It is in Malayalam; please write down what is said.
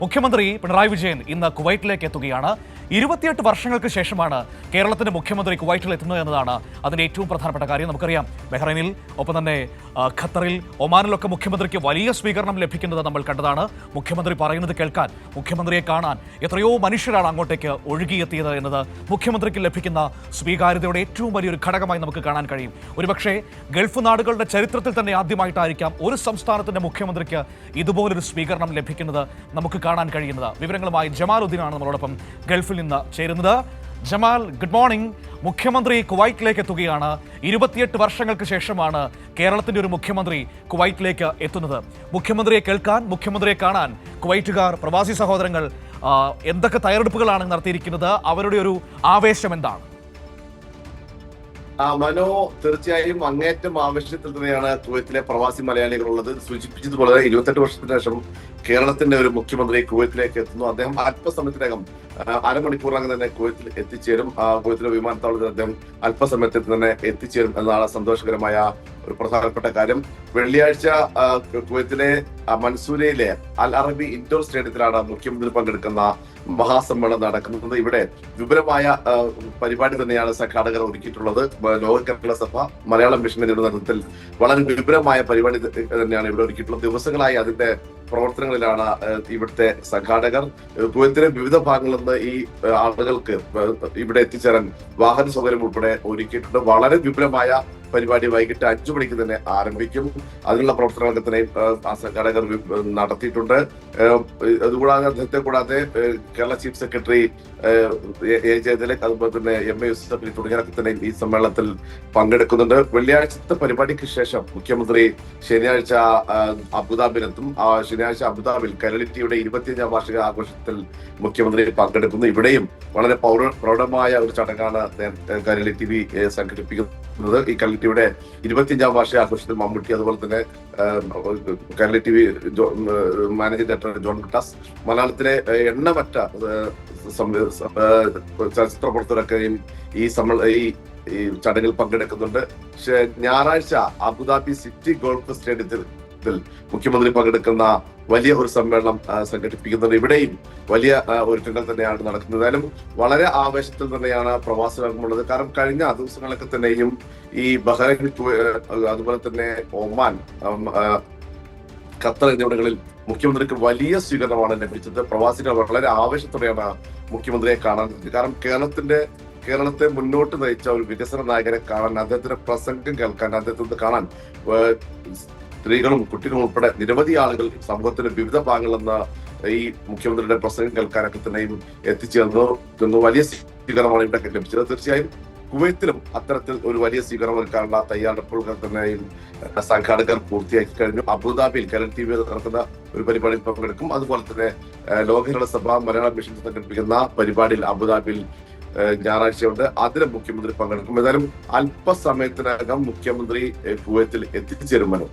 മുഖ്യമന്ത്രി പിണറായി വിജയൻ ഇന്ന് കുവൈറ്റിലേക്ക് എത്തുകയാണ്. 28 വർഷങ്ങൾക്ക് ശേഷമാണ് കേരളത്തിന്റെ മുഖ്യമന്ത്രി കുവൈറ്റിൽ എത്തുന്നത് എന്നതാണ് അതിന്റെ ഏറ്റവും പ്രധാനപ്പെട്ട കാര്യം. നമുക്കറിയാം, ബഹ്റൈനിൽ ഒപ്പം തന്നെ ഖത്തറിൽ, ഒമാനിലൊക്കെ മുഖ്യമന്ത്രിക്ക് വലിയ സ്വീകരണം ലഭിക്കുന്നത് നമ്മൾ കണ്ടതാണ്. മുഖ്യമന്ത്രി പറയുന്നത് കേൾക്കാൻ, മുഖ്യമന്ത്രിയെ കാണാൻ എത്രയോ മനുഷ്യരാണ് അങ്ങോട്ടേക്ക് ഒഴുകിയെത്തിയത് എന്നത് മുഖ്യമന്ത്രിക്ക് ലഭിക്കുന്ന സ്വീകാര്യതയുടെ ഏറ്റവും വലിയൊരു ഘടകമായി നമുക്ക് കാണാൻ കഴിയും. ഒരുപക്ഷേ ഗൾഫ് നാടുകളുടെ ചരിത്രത്തിൽ തന്നെ ആദ്യമായിട്ടായിരിക്കാം ഒരു സംസ്ഥാനത്തിന്റെ മുഖ്യമന്ത്രിക്ക് ഇതുപോലൊരു സ്വീകരണം ലഭിക്കുന്നത് നമുക്ക് കാണാൻ കഴിയുന്നത്. വിവരങ്ങളുമായി ജമാലുദ്ദീനാണ് നമ്മളോടൊപ്പം ഗൾഫിൽ നിന്ന് ചേരുന്നത്. Jamal, good morning. മുഖ്യമന്ത്രി കുവൈറ്റിലേക്ക് എത്തുകയാണ്. 28 വർഷങ്ങൾക്ക് ശേഷമാണ് കേരളത്തിന്റെ ഒരു മുഖ്യമന്ത്രി കുവൈറ്റിലേക്ക് എത്തുന്നത്. മുഖ്യമന്ത്രിയെ കേൾക്കാൻ, മുഖ്യമന്ത്രിയെ കാണാൻ കുവൈറ്റുകാർ, പ്രവാസി സഹോദരങ്ങൾ എന്തൊക്കെ തയ്യാറെടുപ്പുകളാണ് നടത്തിയിരിക്കുന്നത്? അവരുടെ ഒരു ആവേശം എന്താണ്? മനോ, തീർച്ചയായും അങ്ങേറ്റം ആവശ്യത്തിൽ തന്നെയാണ് കുവൈത്തിലെ പ്രവാസി മലയാളികളുള്ളത്. സൂചിപ്പിച്ചതുപോലെ 28 വർഷത്തിന് ശേഷം കേരളത്തിന്റെ ഒരു മുഖ്യമന്ത്രി കുവൈത്തിലേക്ക് എത്തുന്നു. അദ്ദേഹം അല്പസമയത്തിനകം, അരമണിക്കൂറിനകം തന്നെ കുവൈത്തിൽ എത്തിച്ചേരും. കുവൈത്തിലെ വിമാനത്താവളത്തിൽ അദ്ദേഹം അല്പസമയത്തിൽ തന്നെ എത്തിച്ചേരും എന്നതാണ് സന്തോഷകരമായ ഒരു പ്രധാനപ്പെട്ട കാര്യം. വെള്ളിയാഴ്ച കുവൈത്തിലെ മൻസൂരയിലെ അൽ അറബി ഇൻഡോർ സ്റ്റേഡിയത്തിലാണ് മുഖ്യമന്ത്രി പങ്കെടുക്കുന്ന മഹാസമ്മേളനം നടക്കുന്നത്. ഇവിടെ വിപുലമായ പരിപാടി തന്നെയാണ് സംഘാടകർ ഒരുക്കിയിട്ടുള്ളത്. ലോക കേരള സഭ മലയാളം മിഷന്റെ നേതൃത്വത്തിൽ വളരെ വിപുലമായ പരിപാടി തന്നെയാണ് ഇവിടെ ഒരുക്കിയിട്ടുള്ളത്. ദിവസങ്ങളായി അതിന്റെ പ്രവർത്തനങ്ങളിലാണ് ഇവിടുത്തെ സംഘാടകർ. കുവൈത്തിലെ വിവിധ ഭാഗങ്ങളിൽ നിന്ന് ഈ ആളുകൾക്ക് ഇവിടെ എത്തിച്ചേരാൻ വാഹന സൗകര്യം ഉൾപ്പെടെ ഒരുക്കിയിട്ടുണ്ട്. വളരെ വിപുലമായ പരിപാടി വൈകിട്ട് 5 മണിക്ക് തന്നെ ആരംഭിക്കും. അതിനുള്ള പ്രവർത്തനങ്ങളൊക്കെ തന്നെ സംഘാടകർ നടത്തിയിട്ടുണ്ട്. അതുകൂടാതെ അദ്ദേഹത്തെ കൂടാതെ Kerala chief secretary A Jayathilak, അതുപോലെ തന്നെ എം എ യൂസഫ് അലി തുടങ്ങിയവരൊക്കെ തന്നെ ഈ സമ്മേളനത്തിൽ പങ്കെടുക്കുന്നുണ്ട്. വെള്ളിയാഴ്ചത്തെ പരിപാടിക്ക് ശേഷം മുഖ്യമന്ത്രി ശനിയാഴ്ച അബുദാബിയിലെത്തും. ശനിയാഴ്ച അബുദാബിയിൽ കൈരളിറ്റിയുടെ 25ാം വാർഷിക ആഘോഷത്തിൽ മുഖ്യമന്ത്രി പങ്കെടുക്കുന്നു. ഇവിടെയും വളരെ പ്രൗഢമായ ഒരു ചടങ്ങാണ് കൈരളി TV സംഘടിപ്പിക്കുന്നത്. ഈ കൈരളിറ്റിയുടെ 25ാം വാർഷിക ആഘോഷത്തിൽ മമ്മൂട്ടി, അതുപോലെ തന്നെ Kairali TV managing director John Brittas, മലയാളത്തിലെ എണ്ണമറ്റ ചലച്ചിത്ര പ്രവർത്തകരൊക്കെയും ഈ ചടങ്ങിൽ പങ്കെടുക്കുന്നുണ്ട്. ഞായറാഴ്ച അബുദാബി സിറ്റി ഗോൾഫ് സ്റ്റേഡിയത്തിൽ മുഖ്യമന്ത്രി പങ്കെടുക്കുന്ന വലിയ ഒരു സമ്മേളനം സംഘടിപ്പിക്കുന്നുണ്ട്. ഇവിടെയും വലിയ ഒരുക്കങ്ങൾ തന്നെയാണ് നടക്കുന്നത്. എന്തായാലും വളരെ ആവേശത്തിൽ തന്നെയാണ് പ്രവാസികൾക്കുള്ളത്. കാരണം കഴിഞ്ഞ ദിവസങ്ങളൊക്കെ തന്നെയും ഈ ബഹ്റൈൻ, അതുപോലെ തന്നെ ഒമാൻ, ഖത്തർ എന്നിവിടങ്ങളിൽ മുഖ്യമന്ത്രിക്ക് വലിയ സ്വീകരണമാണ് ലഭിച്ചത്. പ്രവാസികൾ വളരെ ആവേശത്തോടെയാണ് മുഖ്യമന്ത്രിയെ കാണാൻ. കാരണം കേരളത്തെ മുന്നോട്ട് നയിച്ച ഒരു വികസന നായകനെ കാണാൻ, അദ്ദേഹത്തിന്റെ പ്രസംഗം കേൾക്കാൻ, അദ്ദേഹത്തെ കാണാൻ സ്ത്രീകളും കുട്ടികളും ഉൾപ്പെടെ നിരവധി ആളുകൾ സമൂഹത്തിന്റെ വിവിധ ഭാഗങ്ങളിൽ നിന്ന് ഈ മുഖ്യമന്ത്രിയുടെ പ്രസംഗം കേൾക്കാനൊക്കെ തന്നെയും എത്തിച്ചേർന്നു. വലിയ സ്വീകരണമാണ് ഇവിടെ ലഭിച്ചത്. തീർച്ചയായും കുവൈത്തിലും അത്തരത്തിൽ ഒരു വലിയ സ്വീകരണം ഒരുക്കാനുള്ള തയ്യാറെടുപ്പുകൾ തന്നെയും സംഘാടകർ പൂർത്തിയാക്കി കഴിഞ്ഞു. അബുദാബിയിൽ കൈരളി TV നടക്കുന്ന ഒരു പരിപാടിയിൽ പങ്കെടുക്കും. അതുപോലെ തന്നെ ലോക കേരള സഭ മലയാളം മിഷൻ സംഘടിപ്പിക്കുന്ന പരിപാടിയിൽ അബുദാബിയിൽ ഞായറാഴ്ചയുണ്ട്. അതിന് മുഖ്യമന്ത്രി പങ്കെടുക്കും. ഏതായാലും അല്പസമയത്തിനകം മുഖ്യമന്ത്രി കുവൈത്തിൽ എത്തിച്ചേരുമല്ലോ.